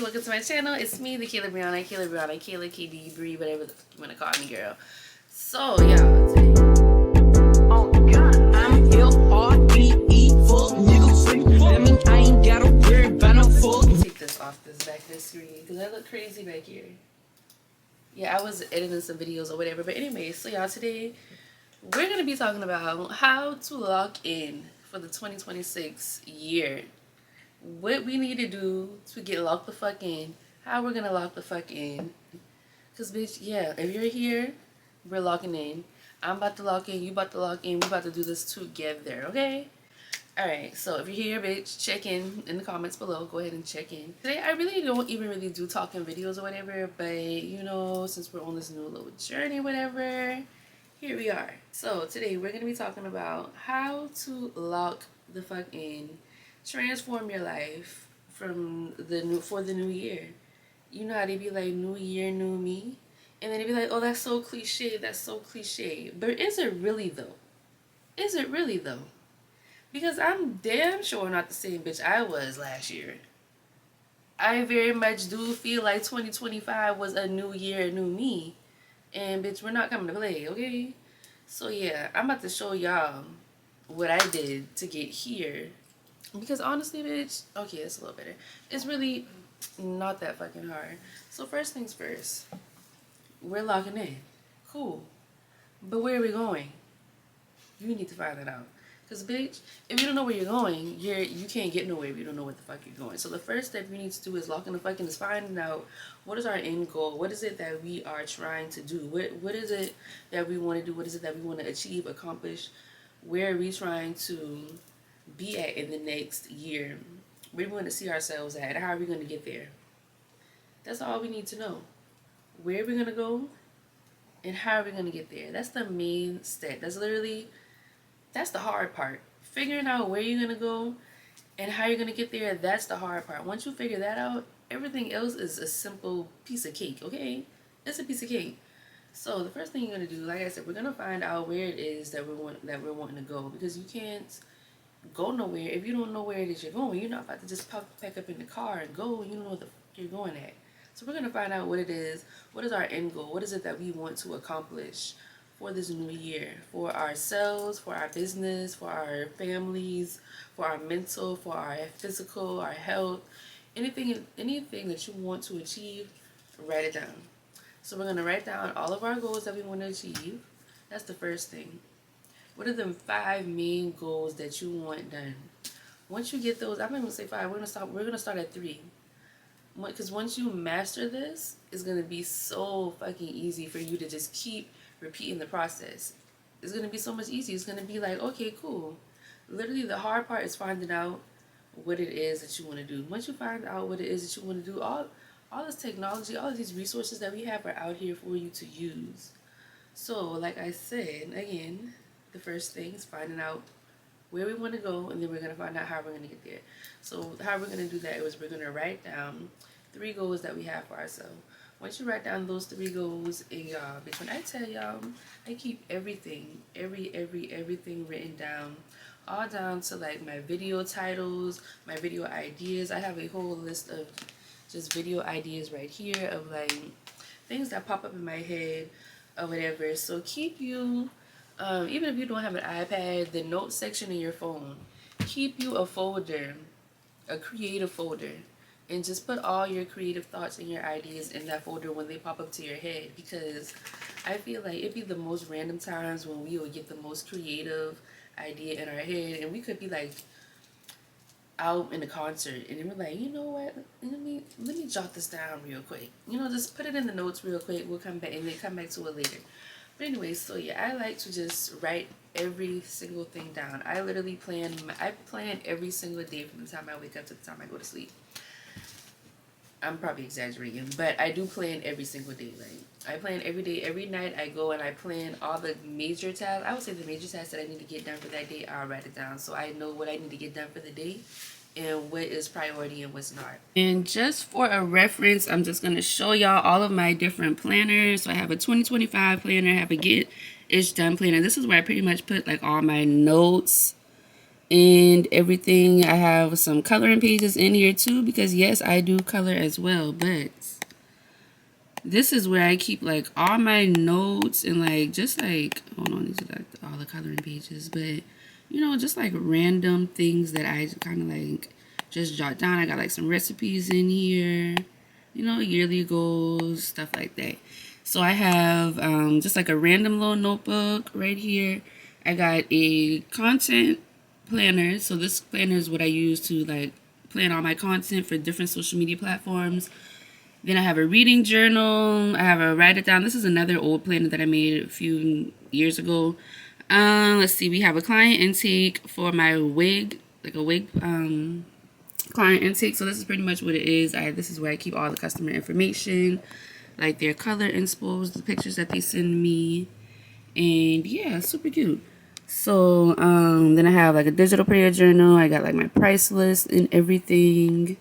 welcome to my channel. It's me, the Kayla Brianna, Kayla KD Bree, whatever the you wanna call me, girl. So yeah, today Oh God, I'm L-R-E-E, fuck niggas with women. I ain't gotta worry about no fuck. take this off this back this screen because I look crazy back here. Yeah, I was editing some videos or whatever. But anyway, so y'all, today we're gonna be talking about how to lock in for the 2026 year. What we need to do to get locked the fuck in. How we're gonna lock the fuck in. Cause bitch, yeah, if you're here, we're locking in. I'm about to lock in, you about to lock in, we about to do this together, okay? Alright, so if you're here, bitch, check in the comments below. Go ahead and check in. Today, I really don't even really do talking videos or whatever, but you know, since we're on this new little journey, whatever, here we are. So today, we're gonna be talking about how to lock the fuck in, transform your life from for the new year. You know how they be like, new year, new me? And then they be like, oh, that's so cliche, that's so cliche. But is it really though? Is it really though? Because I'm damn sure not the same bitch I was last year. I very much do feel like 2025 was a new year, new me. And bitch, we're not coming to play, okay? So yeah, I'm about to show y'all what I did to get here. Because honestly, bitch, okay, it's a little better. It's really not that fucking hard. So first things first, we're locking in. Cool. But where are we going? You need to find that out. Because bitch, if you don't know where you're going, you can't get nowhere if you don't know where the fuck you're going. So the first step you need to do is locking the fucking is finding out what is our end goal. What is it that we are trying to do? What is it that we want to do? What is it that we want to achieve, accomplish? Where are we trying to be at in the next year? Where do we want to see ourselves at? How are we going to get there? That's all we need to know. Where are we going to go? And how are we going to get there? That's the main step. That's the hard part. Figuring out where you're going to go and how you're going to get there, that's the hard part. Once you figure that out, everything else is a simple piece of cake, okay? It's a piece of cake. So the first thing you're going to do, like I said, we're going to find out where it is that we're wanting to go, because you can't go nowhere if you don't know where it is you're going. You're not about to just pack up in the car and go and you don't know what the fuck you're going at. So we're going to find out what it is. What is our end goal? What is it that we want to accomplish for this new year? For ourselves, for our business, for our families, for our mental, for our physical, our health. Anything that you want to achieve, write it down. So we're going to write down all of our goals that we want to achieve. That's the first thing. What are the 5 main goals that you want done? Once you get those, I'm not even gonna say 5. We're gonna start at 3. Because once you master this, it's gonna be so fucking easy for you to just keep repeating the process. It's gonna be so much easier. It's gonna be like, okay, cool. Literally, the hard part is finding out what it is that you want to do. Once you find out what it is that you want to do, all this technology, all of these resources that we have are out here for you to use. So, like I said, again, the first thing is finding out where we want to go, and then we're going to find out how we're going to get there. So how we're going to do that is we're going to write down 3 goals that we have for ourselves. Once you write down those 3 goals, and y'all, bitch, when I tell y'all, I keep everything, everything written down, all down to like my video titles, my video ideas. I have a whole list of just video ideas right here of like things that pop up in my head or whatever. So keep you, even if you don't have an iPad, the notes section in your phone, keep you a folder, a creative folder, and just put all your creative thoughts and your ideas in that folder when they pop up to your head. Because I feel like it'd be the most random times when we will get the most creative idea in our head, and we could be like out in a concert and then we're like, you know what, let me jot this down real quick, you know, just put it in the notes real quick, we'll come back and then come back to it later. But anyway, so yeah, I like to just write every single thing down. I literally plan every single day from the time I wake up to the time I go to sleep. I'm probably exaggerating, but I do plan every single day. Like, I plan every day, every night I go and I plan all the major tasks. I would say the major tasks that I need to get done for that day, I'll write it down. So I know what I need to get done for the day and what is priority and what's not. And just for a reference, I'm just going to show y'all all of my different planners. So I have a 2025 planner, I have a Get Ish Done planner. This is where I pretty much put like all my notes and everything. I have some coloring pages in here too, because yes, I do color as well. But this is where I keep like all my notes and like just like, hold on, these are like all the coloring pages, but you know, just like random things that I kind of like just jot down. I got like some recipes in here, you know, yearly goals, stuff like that. So I have just like a random little notebook right here. I got a content planner. So this planner is what I use to like plan all my content for different social media platforms. Then I have a reading journal. I have a write it down. This is another old planner that I made a few years ago. Let's see. We have a client intake for my wig, like a wig client intake. So this is pretty much what it is. This is where I keep all the customer information, like their color inspos, the pictures that they send me, and yeah, super cute. So then I have like a digital prayer journal. I got like my price list and everything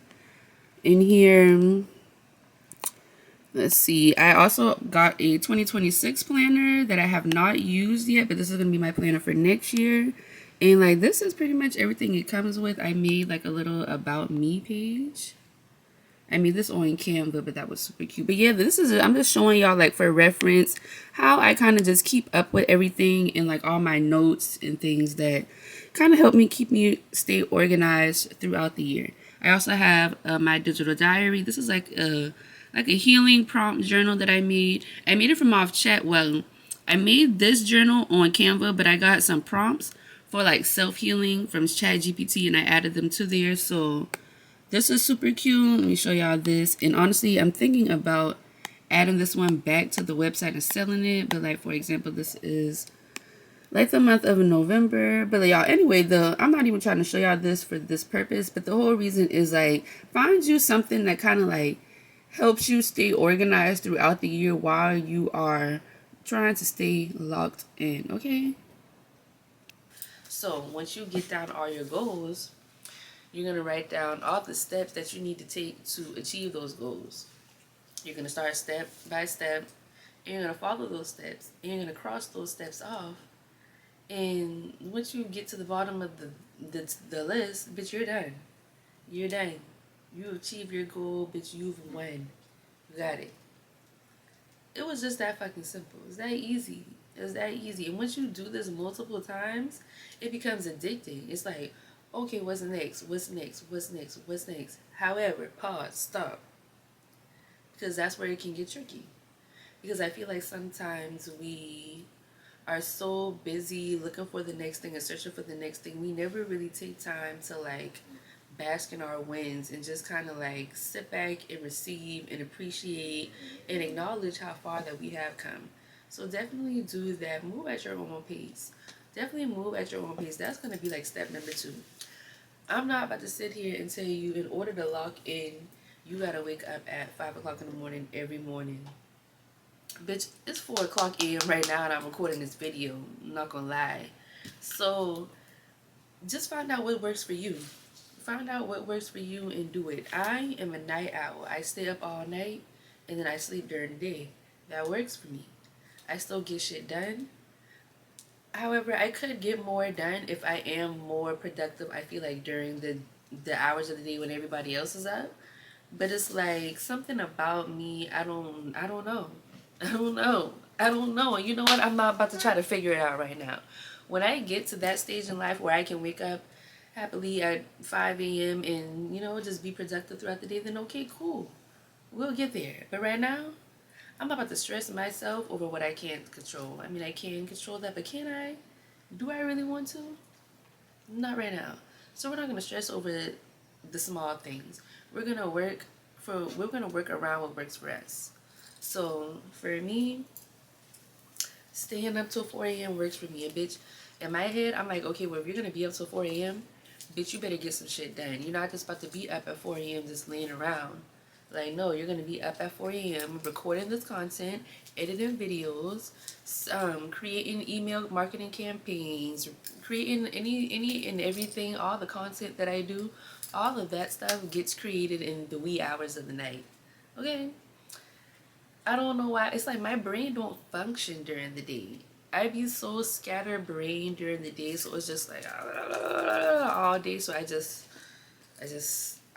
in here. Let's see. I also got a 2026 planner that I have not used yet, but this is going to be my planner for next year. And like this is pretty much everything it comes with. I made like a little about me page. I made this on Canva, but that was super cute. But yeah, I'm just showing y'all like for reference how I kind of just keep up with everything and like all my notes and things that kind of help me stay organized throughout the year. I also have my digital diary. This is like a healing prompt journal that I made. I made it from off chat. Well, I made this journal on Canva, but I got some prompts for like self-healing from ChatGPT and I added them to there. So this is super cute. Let me show y'all this. And honestly, I'm thinking about adding this one back to the website and selling it. But like, for example, this is like the month of November. But y'all, anyway, I'm not even trying to show y'all this for this purpose. But the whole reason is like, find you something that kind of like helps you stay organized throughout the year while you are trying to stay locked in, okay? So once you get down all your goals, you're going to write down all the steps that you need to take to achieve those goals. You're going to start step by step, and you're going to follow those steps, and you're going to cross those steps off. And once you get to the bottom of the list, bitch, you're done. You're done. You achieved your goal, bitch, you've won. You got it. It was just that fucking simple. It's that easy. It's that easy. And once you do this multiple times, it becomes addicting. It's like, okay, what's next? What's next? What's next? What's next? However, pause, stop. Because that's where it can get tricky. Because I feel like sometimes we are so busy looking for the next thing and searching for the next thing, we never really take time to like bask in our wins and just kind of like sit back and receive and appreciate and acknowledge how far that we have come. So definitely do that. Move at your own pace. Definitely move at your own pace. That's going to be like step number 2. I'm not about to sit here and tell you in order to lock in, you got to wake up at 5 o'clock in the morning every morning. Bitch, it's 4 o'clock a.m. right now and I'm recording this video. I'm not going to lie. So just find out what works for you. Find out what works for you and do it. I am a night owl. I stay up all night and then I sleep during the day. That works for me. I still get shit done. However, I could get more done if I am more productive, I feel like, during the hours of the day when everybody else is up. But it's like something about me, I don't know. I don't know. And you know what? I'm not about to try to figure it out right now. When I get to that stage in life where I can wake up happily at 5 a.m. and, you know, just be productive throughout the day, then okay, cool. We'll get there. But right now, I'm not about to stress myself over what I can't control. I mean, I can control that, but can I? Do I really want to? Not right now. So we're not going to stress over the small things. We're going to work around what works for us. So for me, staying up till 4 a.m. works for me. And bitch, in my head, I'm like, okay, well, if you're going to be up till 4 a.m., bitch, you better get some shit done. You're not just about to be up at 4 a.m. just laying around. Like, no, you're going to be up at 4 a.m. recording this content, editing videos, creating email marketing campaigns, creating any and everything, all the content that I do, all of that stuff gets created in the wee hours of the night. Okay? I don't know why. It's like my brain don't function during the day. I be so scatterbrained during the day, so it's just like all day. So I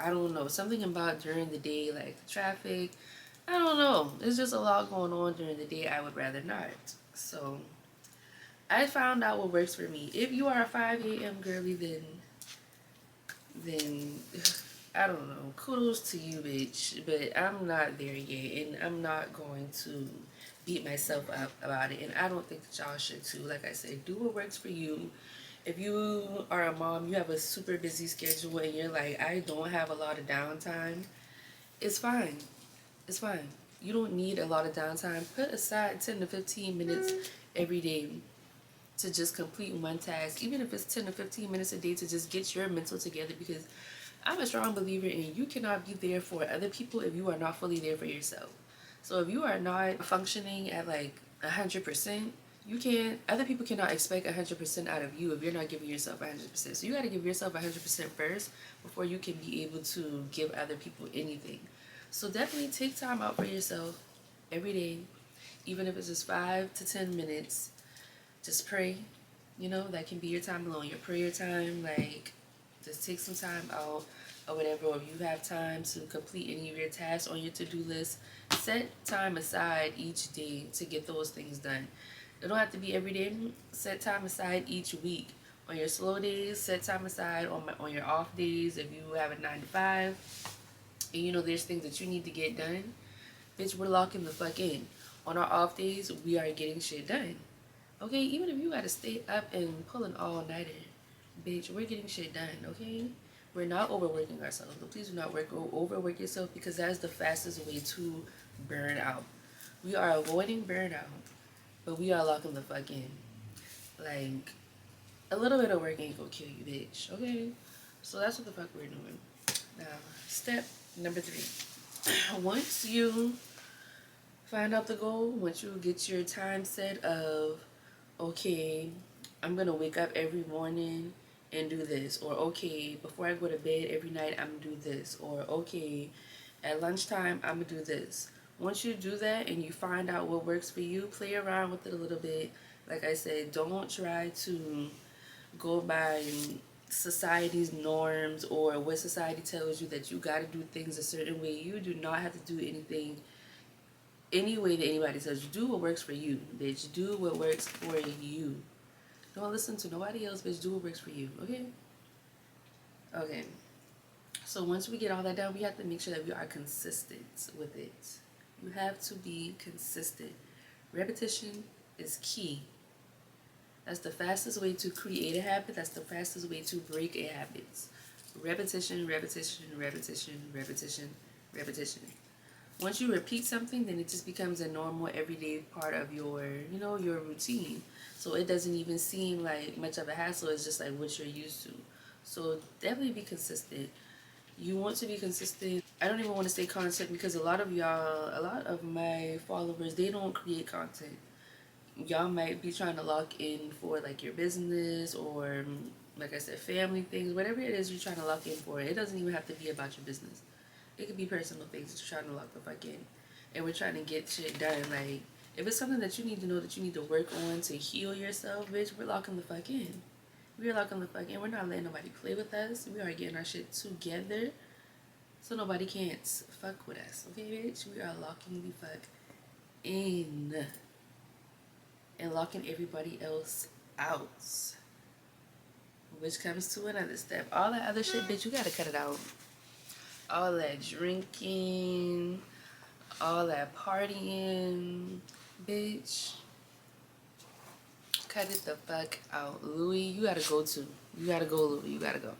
don't know, something about during the day, like the traffic. I don't know. There's just a lot going on during the day. I would rather not. So I found out what works for me. If you are a 5 a.m. girly, then I don't know. Kudos to you, bitch. But I'm not there yet, and I'm not going to beat myself up about it. And I don't think that y'all should too. Like I said, do what works for you. If you are a mom, you have a super busy schedule, and you're like, I don't have a lot of downtime. It's fine. It's fine. You don't need a lot of downtime. Put aside 10 to 15 minutes every day to just complete one task, even if it's 10 to 15 minutes a day, to just get your mental together, because I'm a strong believer in you cannot be there for other people if you are not fully there for yourself. So if you are not functioning at like 100%, other people cannot expect 100% out of you if you're not giving yourself 100%. So you got to give yourself 100% first before you can be able to give other people anything. So definitely take time out for yourself every day, even if it's just 5 to 10 minutes. Just pray, that can be your time alone, your prayer time. Like, just take some time out or whatever. Or if you have time to complete any of your tasks on your to-do list, set time aside each day to get those things done. It don't have to be every day. Set time aside each week. On your slow days, set time aside on your off days. If you have a 9 to 5 and there's things that you need to get done, bitch, we're locking the fuck in. On our off days, we are getting shit done. Okay, even if you gotta stay up and pull an all-nighter, bitch, we're getting shit done, okay? We're not overworking ourselves, but please do not overwork yourself, because that is the fastest way to burn out. We are avoiding burnout, but we are locking the fuck in. Like, a little bit of work ain't gonna kill you, bitch, okay? So that's what the fuck we're doing. Now, step number 3. Once you find out the goal, once you get your time set of, okay, I'm gonna wake up every morning and do this, or okay, before I go to bed every night, I'm gonna do this, or okay, at lunchtime, I'm gonna do this. Once you do that and you find out what works for you, play around with it a little bit. Like I said, don't try to go by society's norms or what society tells you that you gotta do things a certain way. You do not have to do anything any way that anybody says. You do what works for you, bitch. Do what works for you. Don't listen to nobody else, bitch. Do what works for you, okay? Okay. So once we get all that done, we have to make sure that we are consistent with it. You have to be consistent. Repetition is key. That's the fastest way to create a habit. That's the fastest way to break a habit. Repetition, repetition, repetition, repetition, repetition. Once you repeat something, then it just becomes a normal everyday part of your routine. So it doesn't even seem like much of a hassle. It's just like what you're used to. So definitely be consistent. You want to be consistent. I don't even want to say content, because a lot of my followers, they don't create content. Y'all might be trying to lock in for like your business, or like I said, family things, whatever it is you're trying to lock in for. It doesn't even have to be about your business. It could be personal things that you're trying to lock the fuck in. And we're trying to get shit done. Like, if it's something that you need to know that you need to work on to heal yourself, bitch, we're locking the fuck in. We are locking the fuck in. We're not letting nobody play with us. We are getting our shit together so nobody can't fuck with us. Okay, bitch? We are locking the fuck in. And locking everybody else out. Which comes to another step. All that other shit, bitch, you gotta cut it out. All that drinking, all that partying, bitch. Cut it the fuck out. Louis, you gotta go too. You gotta go, Louis. You gotta go.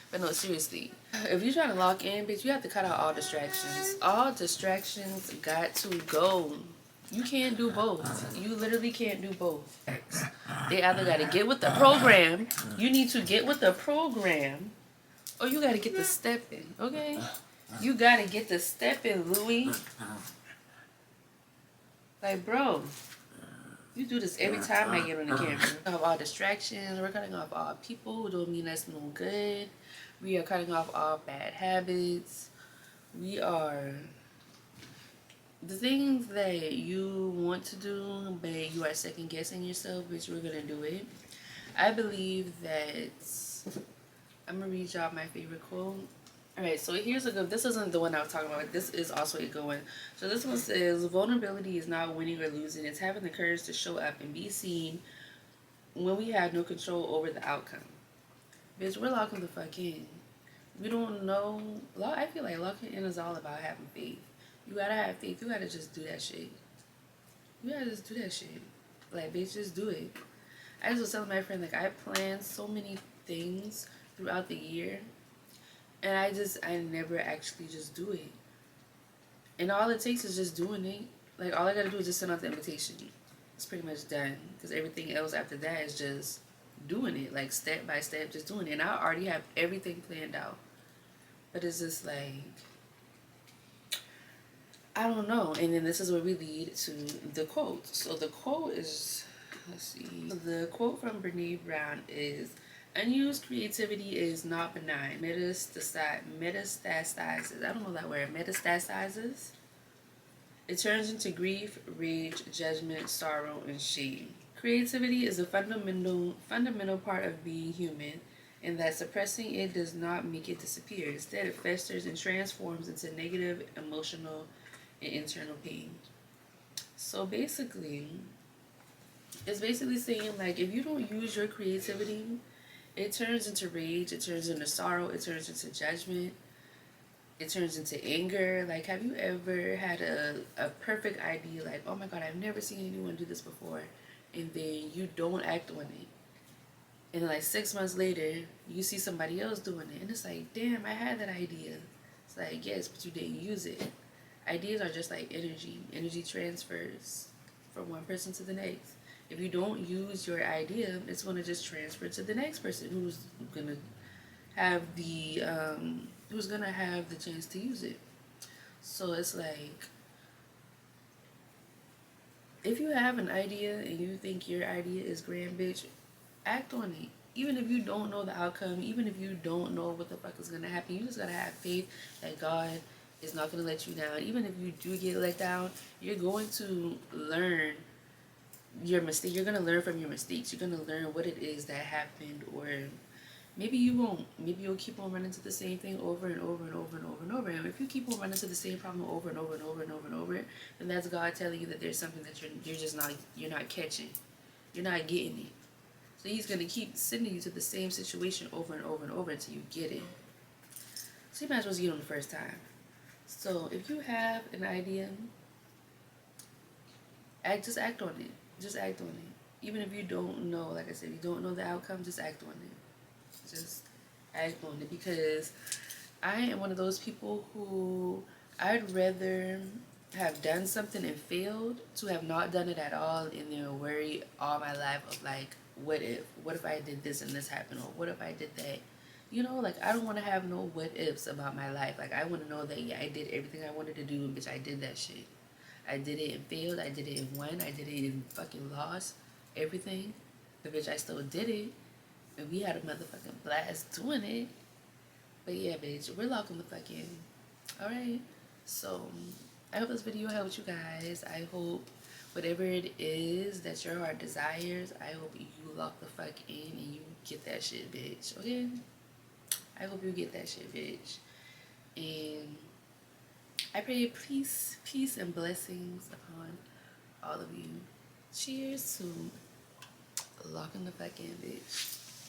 But no, seriously. If you're trying to lock in, bitch, you have to cut out all distractions. All distractions got to go. You can't do both. You literally can't do both. They either gotta get with the program. You need to get with the program. Oh, you gotta get the step in, okay? You gotta get the step in, Louis. Like, bro, you do this every time I get on the camera. We have all distractions. We're cutting off all people who don't mean us no good. We are cutting off all bad habits. The the things that you want to do, but you are second guessing yourself, bitch, we're gonna do it. I believe that I'm gonna read y'all my favorite quote. Alright, so here's a good, this isn't the one I was talking about, this is also a good one. So this one says, vulnerability is not winning or losing, it's having the courage to show up and be seen when we have no control over the outcome. Bitch, we're locking the fuck in. We don't know, I feel like locking in is all about having faith. You gotta have faith, you gotta just do that shit. You gotta just do that shit. Like, bitch, just do it. I just was telling my friend, like, I planned so many things throughout the year, and I never actually just do it. And all it takes is just doing it. Like, all I gotta do is just send out the invitation. It's pretty much done. Because everything else after that is just doing it. Like, step by step, just doing it. And I already have everything planned out. But it's just like, I don't know. And then this is where we lead to the quote. So the quote is, let's see. The quote from Brene Brown is, unused creativity is not benign. Metastasizes. I don't know that word. Metastasizes. It turns into grief, rage, judgment, sorrow, and shame. Creativity is a fundamental part of being human, and that suppressing it does not make it disappear. Instead, it festers and transforms into negative emotional and internal pain. So basically, it's basically saying, like, if you don't use your creativity, it turns into rage, it turns into sorrow, it turns into judgment, it turns into anger. Like, have you ever had a perfect idea, like, oh my god, I've never seen anyone do this before, and then you don't act on it, and like 6 months later you see somebody else doing it, and it's like, damn, I had that idea. It's like, yes, but you didn't use it. Ideas are just like energy transfers from one person to the next. If you don't use your idea, it's going to just transfer to the next person who's going to have the chance to use it. So it's like, if you have an idea and you think your idea is grand, bitch, act on it. Even if you don't know the outcome, even if you don't know what the fuck is going to happen, you just got to have faith that God is not going to let you down. Even if you do get let down, you're going to learn your mistake. You're going to learn from your mistakes. You're going to learn what it is that happened, or maybe you won't. Maybe you'll keep on running to the same thing over and over and over and over and over. And if you keep on running to the same problem over and over and over and over and over, then that's God telling you that there's something that you're not catching. You're not getting it. So he's going to keep sending you to the same situation over and over and over until you get it. So you might as well get on the first time. So if you have an idea, just act on it. Just act on it. Even if you don't know, like I said, you don't know the outcome, just act on it. Just act on it, because I am one of those people who I'd rather have done something and failed to have not done it at all and then worry all my life of, like, what if I did this and this happened, or what if I did that. You know, like, I don't want to have no what ifs about my life. Like, I want to know that, yeah, I did everything I wanted to do, and bitch, I did that shit. I did it and failed, I did it and won, I did it and fucking lost everything, but bitch, I still did it, and we had a motherfucking blast doing it. But yeah, bitch, we're locking the fuck in. Alright, so I hope this video helped you guys. I hope whatever it is that your heart desires, I hope you lock the fuck in and you get that shit, bitch. Okay? I hope you get that shit, bitch. And I pray peace and blessings upon all of you. Cheers to locking the fuck in, bitch.